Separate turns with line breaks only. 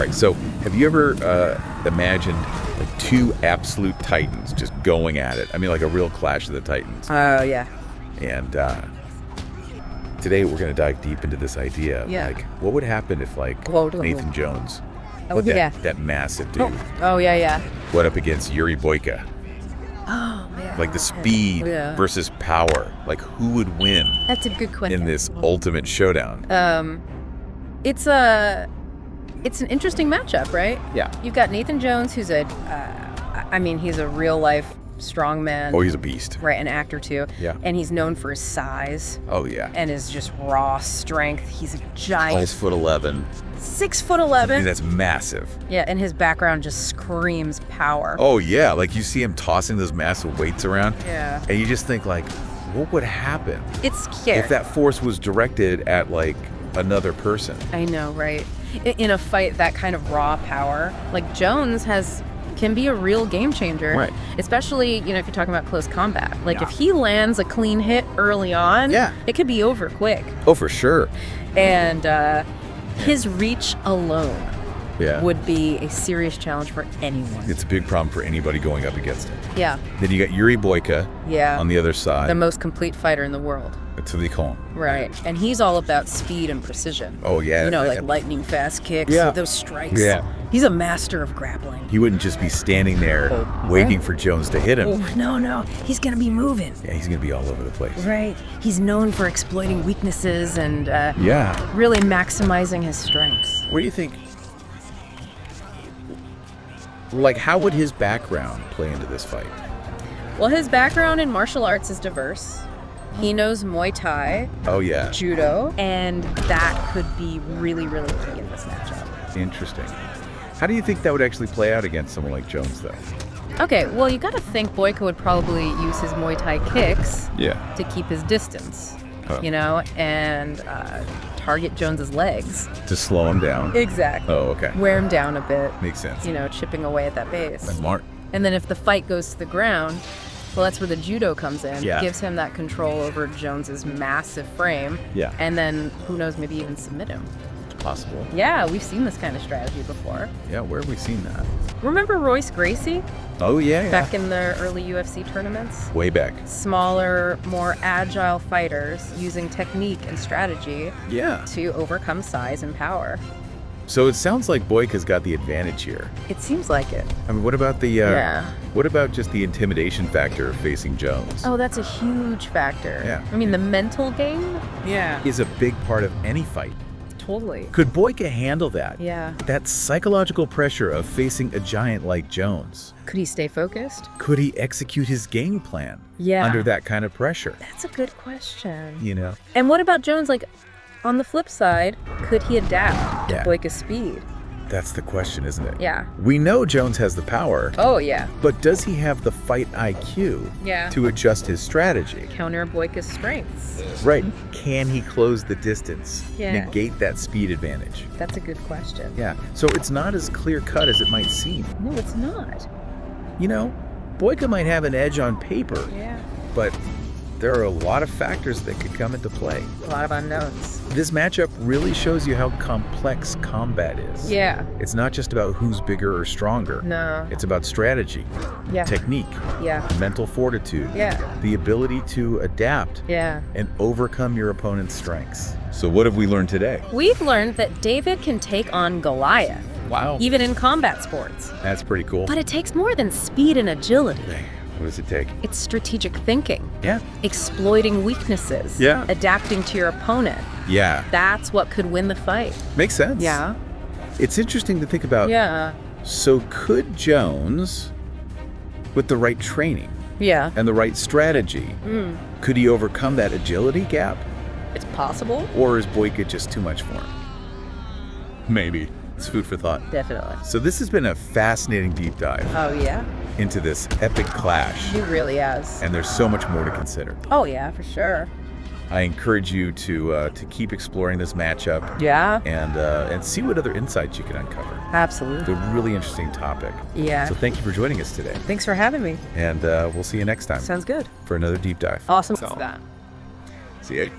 right, so have you ever imagined like two absolute titans just going at it? I mean, like a real clash of the titans.
Oh, yeah.
And today we're going to dive deep into this idea of like, what would happen if like Nathan Jones, that massive dude, went up against Yuri Boyka?
Oh, yeah.
Like the speed versus power. Like who would win?
That's a good question.
In this ultimate showdown.
It's an interesting matchup, right?
Yeah.
You've got Nathan Jones, who's he's a real life strongman.
Oh, he's a beast.
Right, an actor too.
Yeah.
And he's known for his size.
Oh, yeah.
And his just raw strength. He's a giant.
6'11".
6'11".
That's massive.
Yeah, and his background just screams power.
Oh, yeah. Like you see him tossing those massive weights around.
Yeah.
And you just think like, what would happen?
It's scary.
If that force was directed at like another person.
I know, right? In a fight, that kind of raw power, like Jones can be a real game changer.
Right.
Especially, if you're talking about close combat. Like if he lands a clean hit early on, it could be over quick.
Oh, for sure.
And his reach alone would be a serious challenge for anyone.
It's a big problem for anybody going up against him.
Yeah.
Then you got Yuri Boyka on the other side.
The most complete fighter in the world.
That's what they call him.
Right. And he's all about speed and precision.
Oh, yeah.
Like lightning fast kicks, those strikes.
Yeah.
He's a master of grappling.
He wouldn't just be standing there waiting for Jones to hit him.
Oh, no. He's going to be moving.
Yeah, he's going to be all over the place.
Right. He's known for exploiting weaknesses and
really
maximizing his strengths.
What do you think? Like, how would his background play into this fight?
Well, his background in martial arts is diverse. He knows Muay Thai, judo, and that could be really, really key in this matchup.
Interesting. How do you think that would actually play out against someone like Jones, though?
Okay, well, you got to think Boyka would probably use his Muay Thai kicks to keep his distance, and target Jones's legs.
To slow him down?
Exactly.
Oh, okay.
Wear him down a bit.
Makes sense.
Chipping away at that base.
Smart.
And then if the fight goes to the ground, well, that's where the judo comes in.
Yeah.
Gives him that control over Jones's massive frame.
Yeah.
And then, who knows, maybe even submit him.
It's possible.
Yeah, we've seen this kind of strategy before.
Yeah, where have we seen that?
Remember Royce Gracie?
Oh, yeah.
Back in the early UFC tournaments?
Way back.
Smaller, more agile fighters using technique and strategy to overcome size and power.
So it sounds like Boyka's got the advantage here.
It seems like it.
I mean, what about what about just the intimidation factor of facing Jones?
Oh, that's a huge factor.
Yeah.
I mean, the mental game? Yeah.
Is a big part of any fight.
Totally.
Could Boyka handle that?
Yeah.
That psychological pressure of facing a giant like Jones?
Could he stay focused?
Could he execute his game plan under that kind of pressure?
That's a good question.
And
what about Jones? Like, on the flip side, could he adapt to Boyka's speed?
That's the question, isn't it?
Yeah.
We know Jones has the power.
Oh, yeah.
But does he have the fight IQ to adjust his strategy?
Counter Boyka's strengths.
Right. Can he close the distance?
Yeah.
Negate that speed advantage?
That's a good question.
Yeah. So it's not as clear-cut as it might seem.
No, it's not.
Boyka might have an edge on paper.
Yeah.
But there are a lot of factors that could come into play.
A lot of unknowns.
This matchup really shows you how complex combat is.
Yeah.
It's not just about who's bigger or stronger.
No.
It's about strategy, technique, mental fortitude, the ability to adapt, and overcome your opponent's strengths. So what have we learned today?
We've learned that David can take on Goliath.
Wow.
Even in combat sports.
That's pretty cool.
But it takes more than speed and agility.
What does it take?
It's strategic thinking.
Yeah.
Exploiting weaknesses.
Yeah.
Adapting to your opponent.
Yeah.
That's what could win the fight.
Makes sense.
Yeah.
It's interesting to think about.
Yeah.
So could Jones, with the right training and the right strategy, could he overcome that agility gap?
It's possible.
Or is Boyka just too much for him? Maybe. It's food for thought.
Definitely.
So this has been a fascinating deep dive.
Oh, yeah?
Into this epic clash.
It really has.
And there's so much more to consider.
Oh, yeah, for sure.
I encourage you to keep exploring this matchup.
Yeah.
And see what other insights you can uncover.
Absolutely.
It's a really interesting topic.
Yeah.
So thank you for joining us today.
Thanks for having me.
And we'll see you next time.
Sounds good.
For another deep dive.
Awesome.
See you.